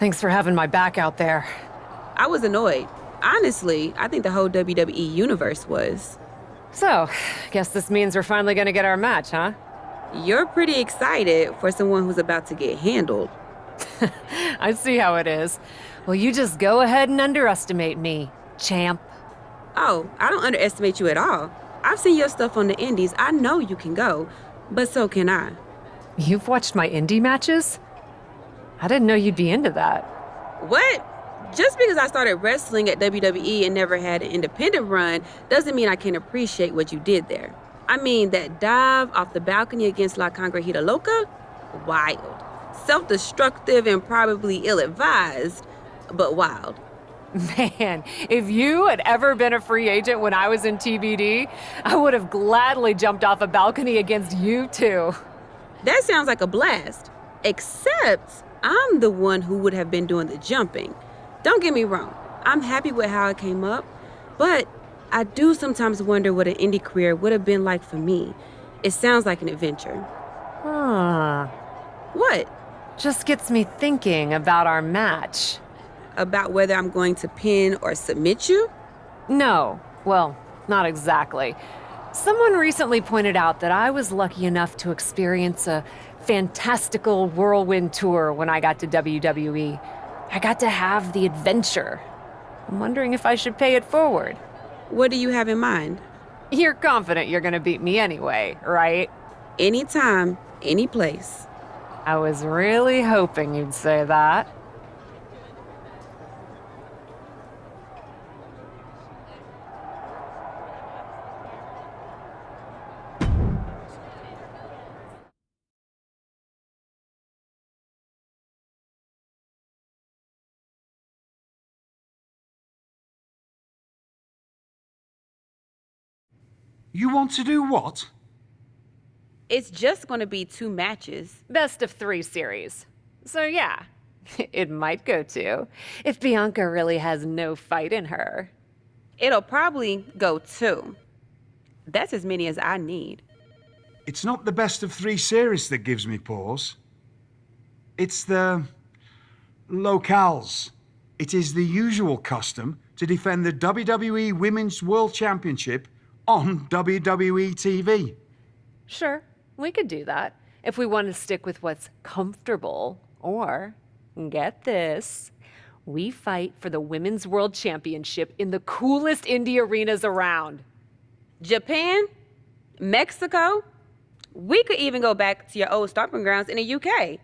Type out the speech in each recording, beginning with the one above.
Thanks for having my back out there. I was annoyed. Honestly, I think the whole WWE universe was. So, guess this means we're finally gonna get our match, huh? You're pretty excited for someone who's about to get handled. I see how it is. Well, you just go ahead and underestimate me, champ. Oh, I don't underestimate you at all. I've seen your stuff on the indies. I know you can go, but so can I. You've watched my indie matches? I didn't know you'd be into that. What? Just because I started wrestling at WWE and never had an independent run doesn't mean I can't appreciate what you did there. I mean, that dive off the balcony against La Congregita Loca? Wild. Self-destructive and probably ill-advised, but wild. Man, if you had ever been a free agent when I was in TBD, I would have gladly jumped off a balcony against you too. That sounds like a blast. Except I'm the one who would have been doing the jumping. Don't get me wrong, I'm happy with how it came up, but I do sometimes wonder what an indie career would have been like for me. It sounds like an adventure. Huh. What? Just gets me thinking about our match. About whether I'm going to pin or submit you? No, well, not exactly. Someone recently pointed out that I was lucky enough to experience a fantastical whirlwind tour when I got to WWE. I got to have the adventure. I'm wondering if I should pay it forward. What do you have in mind? You're confident you're gonna beat me anyway, right? Anytime, any place. I was really hoping you'd say that. You want to do what? It's just going to be 2 matches. Best of 3 series. So yeah, it might go 2, if Bianca really has no fight in her. It'll probably go 2. That's as many as I need. It's not the best of 3 series that gives me pause. It's the locales. It is the usual custom to defend the WWE Women's World Championship on WWE TV. Sure, we could do that if we want to stick with what's comfortable. Or, get this, we fight for the Women's World Championship in the coolest indie arenas around. Japan? Mexico? We could even go back to your old stomping grounds in the UK.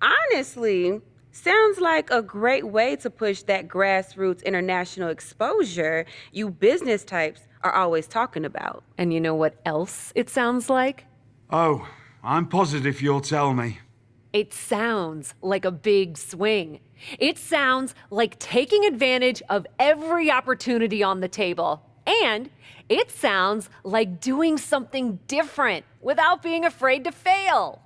Honestly, sounds like a great way to push that grassroots international exposure you business types are always talking about. And you know what else it sounds like? Oh, I'm positive you'll tell me. It sounds like a big swing. It sounds like taking advantage of every opportunity on the table. And it sounds like doing something different without being afraid to fail.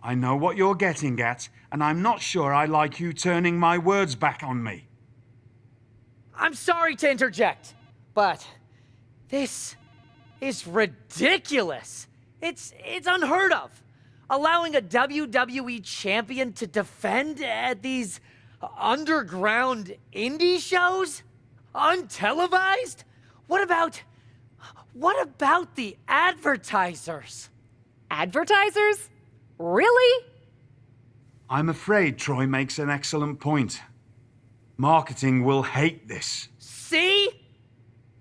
I know what you're getting at, and I'm not sure I like you turning my words back on me. I'm sorry to interject, but this is ridiculous. It's unheard of. Allowing a WWE champion to defend at these underground indie shows? Untelevised? What about the advertisers? Advertisers? Really? I'm afraid Troy makes an excellent point. Marketing will hate this. See?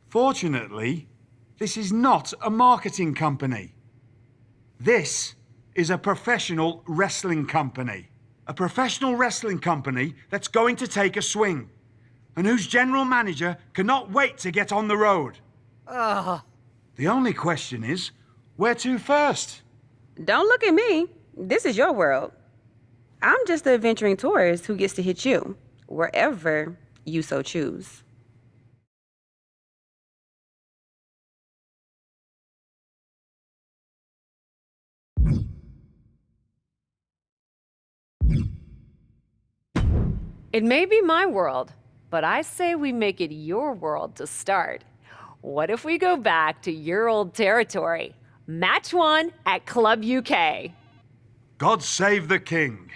Fortunately, this is not a marketing company. This is a professional wrestling company. A professional wrestling company that's going to take a swing, and whose general manager cannot wait to get on the road. The only question is, where to first? Don't look at me. This is your world. I'm just the adventuring tourist who gets to hit you, wherever you so choose. It may be my world, but I say we make it your world to start. What if we go back to your old territory? Match 1 at Club UK. God save the king.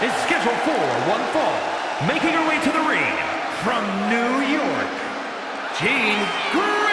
is scheduled for one fall. Making her way to the ring from New York, Jean Grey.